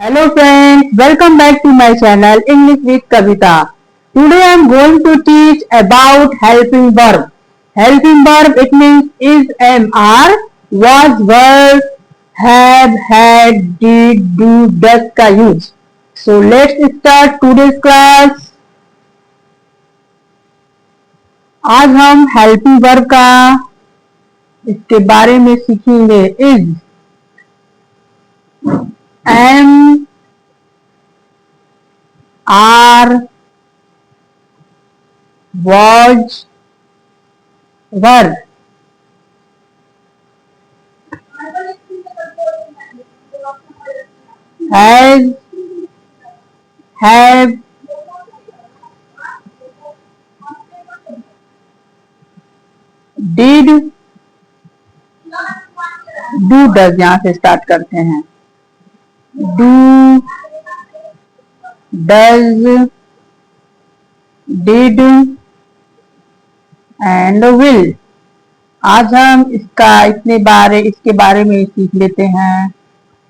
Hello friends, welcome back to my channel English with Kavita. Today I am going to teach about helping verb. Helping verb it means is, am, are, was, were, have, had, did, do, does का use. So let's start today's class. आज हम helping verb का इसके बारे में सीखेंगे. is, am, are, was, were. Has, have, did, do, does यहाँ से स्टार्ट करते हैं. Do, does, did and will. आज हम इसके बारे में सीख लेते हैं.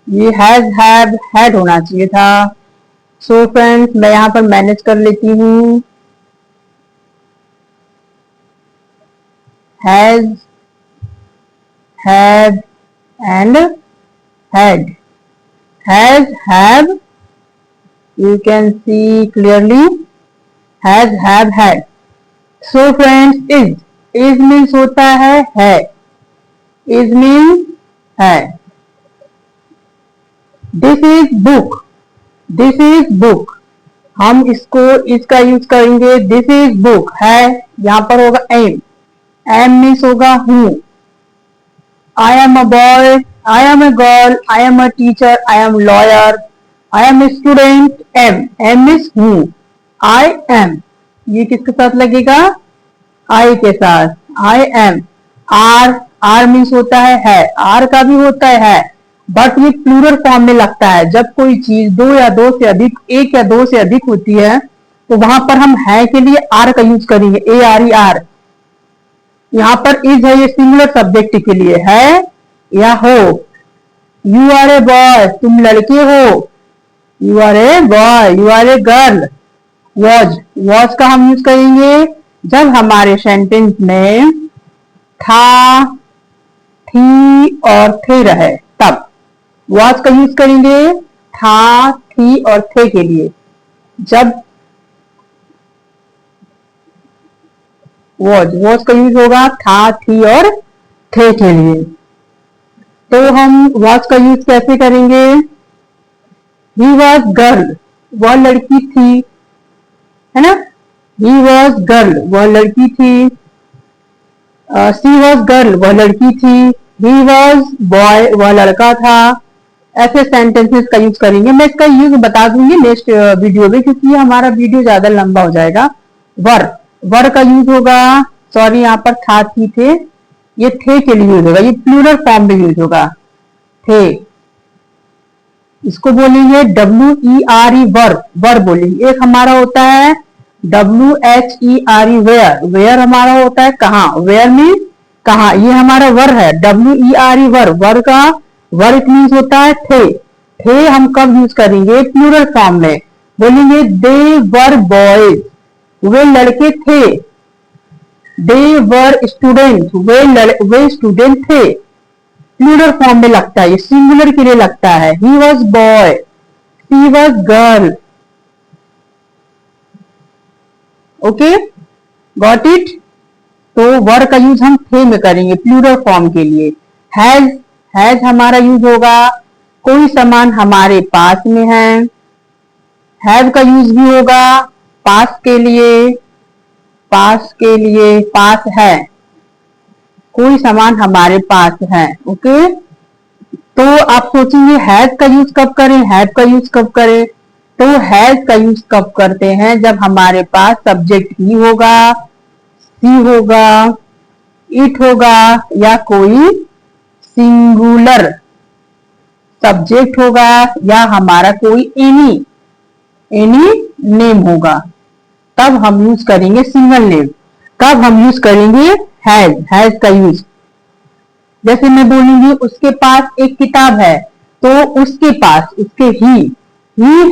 ये हैज, हैव, हैड होना चाहिए था. सो फ्रेंड्स मैं यहाँ पर मैनेज कर लेती हूँ. Has, have and had. Has, have, you can see clearly. Has, have, had. So friends, is means होता है. Is means है. This is book. This is book. हम इसका यूज करेंगे. This is book है. यहाँ पर होगा am. Am means होगा हूँ. I am a boy. I am a girl. I am a teacher. I am lawyer. I am a student. Am is हूँ. I am ये किसके साथ लगेगा? I के साथ. I am. R मीन्स होता है. R का भी होता है बट ये प्लूरल फॉर्म में लगता है. जब कोई चीज दो या दो से अधिक, एक या दो से अधिक होती है तो वहां पर हम है के लिए R का यूज करेंगे. ARER. यहाँ पर इज है, ये सिंगुलर सब्जेक्ट के लिए है या हो. यू आर ए बॉय, तुम लड़के हो. You are a boy, you are a girl. Was का हम यूज करेंगे जब हमारे सेंटेंस में था, थी और थे रहे, तब वॉज का यूज करेंगे था, थी और थे के लिए. जब वॉज का यूज होगा था, थी और थे के लिए. तो हम वॉज का यूज कैसे करेंगे? ही वॉज गर्ल, वह लड़की थी, है ना. ही वॉज गर्ल, वह लड़की थी. सी वॉज गर्ल, वह लड़की थी. ही वॉज बॉय, वह लड़का था. ऐसे सेंटेंसेस का यूज करेंगे. मैं इसका यूज बता दूंगी नेक्स्ट वीडियो में क्योंकि हमारा वीडियो ज्यादा लंबा हो जाएगा. वर का यूज होगा. सॉरी यहाँ पर था, थी, थे, ये थे के लिए यूज होगा. ये प्लूरल फॉर्म में यूज होगा. थे इसको बोलेंगे WERE वर बोलेंगे. एक हमारा होता है WHERE वेयर हमारा होता है कहाँ. वेयर मीन्स कहाँ. ये हमारा वर है. WERE वर का वर इट मीन्स होता है थे हम कब यूज करेंगे? प्लूरल फॉर्म में बोलेंगे दे वर बॉयज, वे लड़के थे. दे वर स्टूडेंट, वे स्टूडेंट थे. प्लूरल फॉर्म में लगता है, ये सिंगुलर के लिए लगता है. He was boy, she was girl. Okay, got it. तो वर का यूज हम थे में करेंगे प्लूरल फॉर्म के लिए. हैज हमारा यूज होगा कोई सामान हमारे पास में है. हैव का यूज भी होगा पास के लिए. पास है, कोई सामान हमारे पास है. ओके, तो आप सोचेंगे हैज का यूज कब करें, हैव का यूज कब करें. तो हैज का यूज कब करते हैं? जब हमारे पास सब्जेक्ट ही होगा, सी होगा, इट होगा या कोई सिंगुलर सब्जेक्ट होगा या हमारा कोई एनी नेम होगा, तब हम यूज करेंगे सिंगल नेम. कब हम यूज करेंगे? हैज का यूज. जैसे मैं बोलूंगी उसके पास एक किताब है तो उसके पास, उसके ही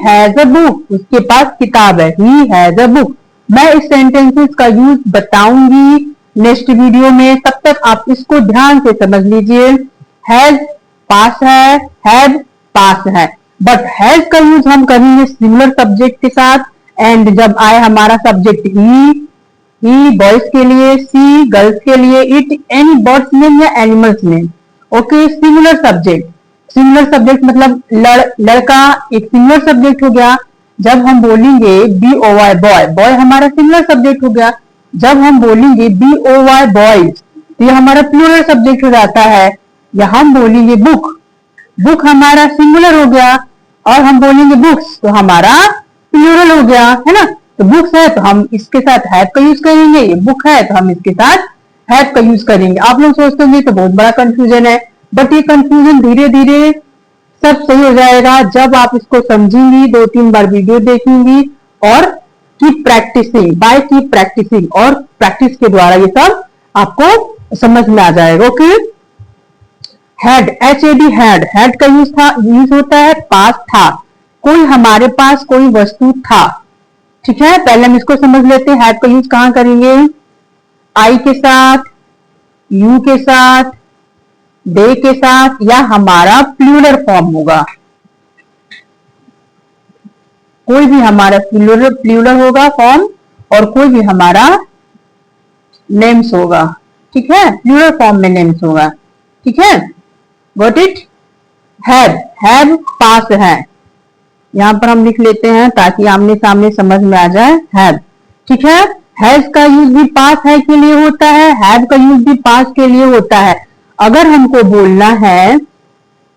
हैज अ बुक, उसके पास किताब है, ही हैज अ बुक। मैं इस सेंटेंसेस का यूज बताऊंगी नेक्स्ट वीडियो में, तब तक आप इसको ध्यान से समझ लीजिए। हैज पास है, हैव पास है, बट हैज का यूज हम करेंगे सिमिलर सब्जेक्ट के साथ। एंड जब आए हमारा सब्जेक्ट ही बॉयज के लिए, सी गर्ल्स के लिए, इट एनी बर्ड्स नेम या animals name. Okay, similar subject, similar subject मतलब लड़का एक सिमिलर सब्जेक्ट हो गया। जब हम बोलेंगे B O Y boy, boy हमारा सिमिलर सब्जेक्ट हो गया। जब हम बोलेंगे बी ओ वाई बॉयज, तो ये हमारा प्लूरल सब्जेक्ट हो जाता है। या हम बोलेंगे बुक, बुक हमारा सिंगुलर हो गया, और हम बोलेंगे बुक्स तो हमारा प्लूरल हो गया, है ना। तो बुक्स है तो हम इसके साथ हैव का यूज करेंगे, ये बुक है तो हम इसके साथ हैव का यूज करेंगे। आप लोग सोचते होंगे तो बहुत बड़ा कंफ्यूजन है, बट ये कंफ्यूजन धीरे धीरे सब सही हो जाएगा जब आप इसको समझेंगी, 2-3 बार वीडियो देखेंगी और keep practicing, bye keep practicing, और प्रैक्टिस के द्वारा ये सब आपको समझ में आ जाएगा। Okay, had, H A D, had, had का यूज होता है पास था, कोई हमारे पास कोई वस्तु था। ठीक है, पहले हम इसको समझ लेते हैं। हैड का यूज कहां करेंगे? आई के साथ, यू के साथ, दे के साथ, या हमारा प्लूरल फॉर्म होगा, कोई भी हमारा प्लूरल होगा फॉर्म, और कोई भी हमारा नेम्स होगा। ठीक है, प्लूरल फॉर्म में नेम्स होगा। ठीक है, गॉट इट। हैव पास है, यहां पर हम लिख लेते हैं ताकि आमने सामने समझ में आ जाए। हैव, ठीक है। हैज का यूज भी पास है के लिए होता है, हैव का यूज भी पास के लिए होता है। अगर हमको बोलना है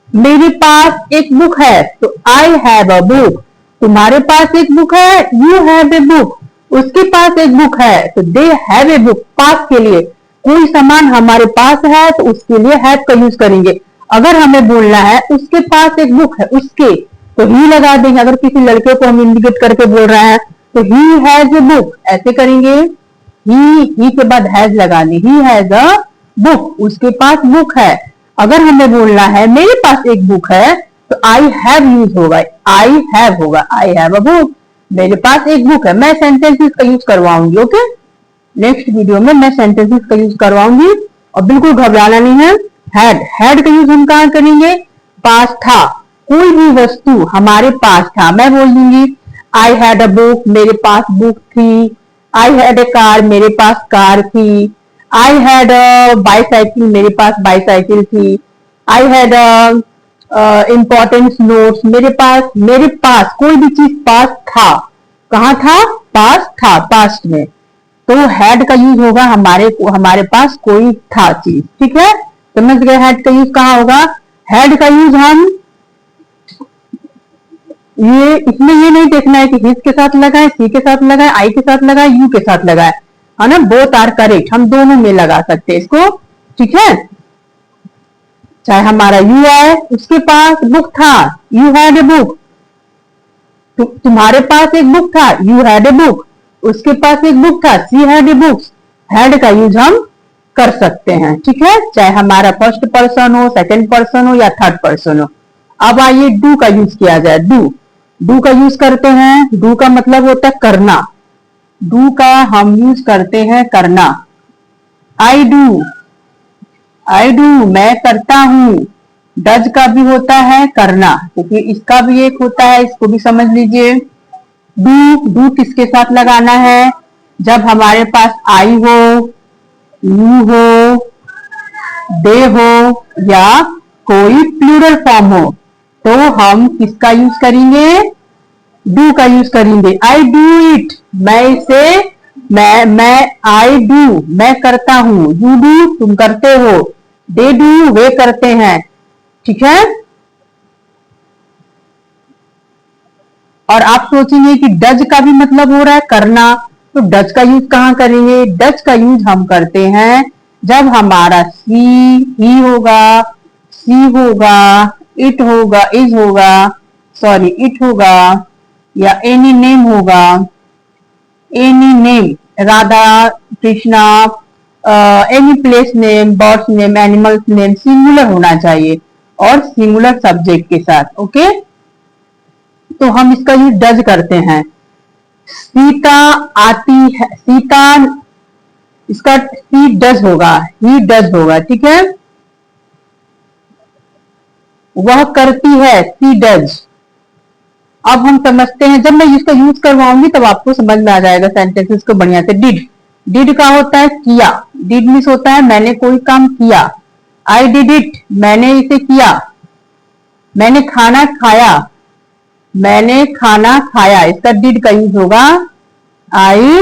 मेरे पास एक बुक है, तो आई हैव अ बुक। तुम्हारे पास एक बुक है, यू हैव ए बुक। उसके पास एक बुक है तो दे हैव ए बुक। पास के लिए कोई सामान हमारे पास है तो उसके लिए हैव का यूज करेंगे। अगर हमें बोलना है उसके पास एक बुक है, उसके, तो ही लगा देंगे। अगर किसी लड़के को हम इंडिकेट करके बोल रहे हैं तो ही हैज ए बुक, ऐसे करेंगे, ही के बाद हैज लगा दी, ही हैज अ बुक, उसके पास बुक है। अगर हमें बोलना है मेरे पास एक बुक है तो आई हैव यूज होगा, आई हैव होगा, आई हैव अ बुक, मेरे पास एक बुक है। मैं सेंटेंसेस का यूज करवाऊंगी। ओके, नेक्स्ट वीडियो में मैं सेंटेंसेस का यूज करवाऊंगी, और बिल्कुल घबराना नहीं है। हैड का यूज हम कहां करेंगे? पास था, कोई भी वस्तु हमारे पास था। मैं बोल दूंगी आई हैड अ बुक, मेरे पास बुक थी। आई हैड ए कार, मेरे पास कार थी। आई हैड अ बाईसाइकिल, मेरे पास बाईसाइकिल थी। आई हैड इंपॉर्टेंट नोट्स, मेरे पास कोई भी चीज पास था। कहाँ था? पास था, पास्ट में। तो हैड का यूज होगा हमारे पास कोई था चीज। ठीक है, समझ गए हैड का यूज कहाँ होगा? हैड का यूज हम ये इसमें ये नहीं देखना है कि हिज के साथ लगाए, सी के साथ लगाए, आई के साथ लगाए, यू के साथ लगाए, है ना। बोथ आर करेक्ट, हम दोनों में लगा सकते हैं इसको। ठीक है, चाहे हमारा यू आए, उसके पास बुक था, यू हैड ए बुक। तुम्हारे पास एक बुक था, यू हैड ए बुक। उसके पास एक बुक था, she had a books. Had का यूज हम कर सकते हैं। ठीक है, चाहे हमारा फर्स्ट पर्सन हो, सेकंड पर्सन हो, या थर्ड पर्सन हो। अब आइए डू का यूज किया जाए। डू का यूज करते हैं, डू का मतलब होता है करना। डू का हम यूज करते हैं करना। आई डू, मैं करता हूं। डज का भी होता है करना, क्योंकि इसका भी एक होता है, इसको भी समझ लीजिए। डू किसके साथ लगाना है? जब हमारे पास आई हो, यू हो, दे हो, या कोई प्लूरल फॉर्म हो, तो हम किसका यूज करेंगे? डू का यूज करेंगे। आई डू इट, मैं इसे, मैं आई डू, मैं करता हूं। यू डू, तुम करते हो। दे डू, वे करते हैं। ठीक है, और आप सोचेंगे कि डज का भी मतलब हो रहा है करना, तो डज का यूज कहां करेंगे? डज का यूज हम करते हैं जब हमारा ही होगा, सी होगा, इट होगा, इज होगा, सॉरी इट होगा, या एनी नेम होगा। Any name, Radha, Krishna, any place name, birds name, animals name, singular होना चाहिए। और सिंगुलर सब्जेक्ट के साथ। ओके, तो हम इसका यूज डज करते हैं। सीता आती है, सीता, इसका सी डज होगा, ही डज होगा, ठीक है। वह करती है, सी डज। अब हम समझते हैं, जब मैं इसका यूज करवाऊंगी तब आपको समझ में आ जाएगा सेंटेंसेस को बढ़िया से। डिड का होता है किया, डिड मीन्स होता है मैंने कोई काम किया। आई डिड इट, मैंने इसे किया। मैंने खाना खाया, मैंने खाना खाया, इसका डिड का यूज होगा आई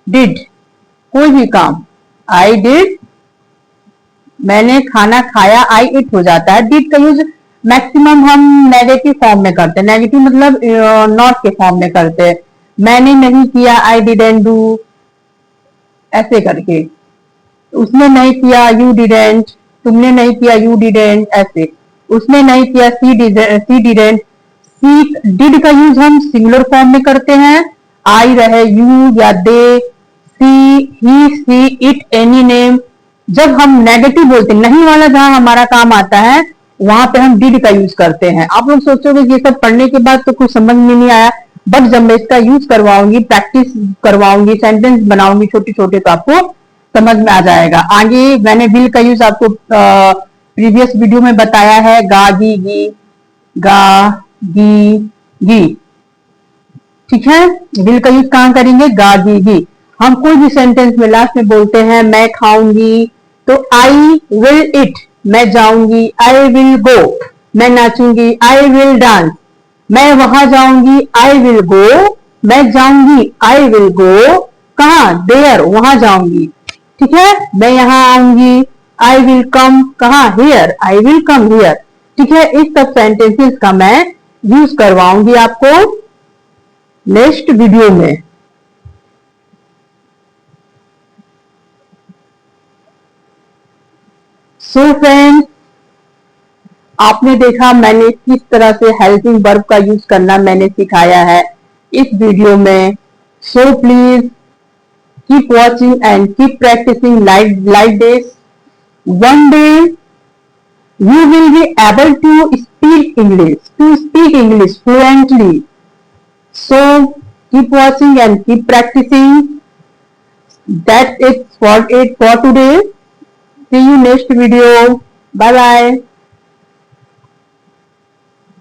डिड। कोई भी काम, आई डिड, मैंने खाना खाया, आई इट हो जाता है। डिड का यूज मैक्सिमम हम नेगेटिव फॉर्म में करते हैं, नेगेटिव मतलब नॉट के फॉर्म में करते हैं। मैंने नहीं किया, आई डिडंट डू, ऐसे करके। उसने नहीं किया, यू डिडंट, तुमने नहीं किया, यू डिडंट, ऐसे। उसने नहीं किया, सी डिडंट। सी डिड का यूज हम सिंगुलर फॉर्म में करते हैं, आई रहे, यू या दे, सी, ही, सी, इट, एनी नेम। जब हम नेगेटिव बोलते हैं, नहीं वाला जहां हमारा काम आता है, वहां पे हम डिड का यूज करते हैं। आप लोग सोचोगे ये सब पढ़ने के बाद तो कुछ समझ में नहीं आया, बट जब मैं इसका यूज करवाऊंगी, प्रैक्टिस करवाऊंगी, सेंटेंस बनाऊंगी छोटे छोटे, तो आपको समझ में आ जाएगा। आगे मैंने विल का यूज आपको प्रीवियस वीडियो में बताया है, गा गी गी, गा गी गी, ठीक है। विल का यूज कहां करेंगे, गा गी गी। हम कोई भी सेंटेंस में लास्ट में बोलते हैं मैं खाऊंगी, तो आई विल इट, मैं जाऊंगी, आई विल गो, मैं नाचूंगी, आई विल डांस। मैं वहां जाऊंगी, आई विल गो, मैं जाऊंगी, आई विल गो, कहा, देयर, वहां जाऊंगी, ठीक है। मैं यहां आऊंगी, आई विल कम, कहा, here, I will come here, ठीक है। इस सब सेंटेंसेस का मैं यूज करवाऊंगी आपको नेक्स्ट वीडियो में। सो फ्रेंड्स, आपने देखा मैंने किस तरह से हेल्पिंग वर्ब का यूज करना मैंने सिखाया है इस वीडियो में। So please keep watching and keep practicing like this. One day you will be able to speak English fluently. So keep watching and keep practicing. That's it for today. See you next video. Bye bye.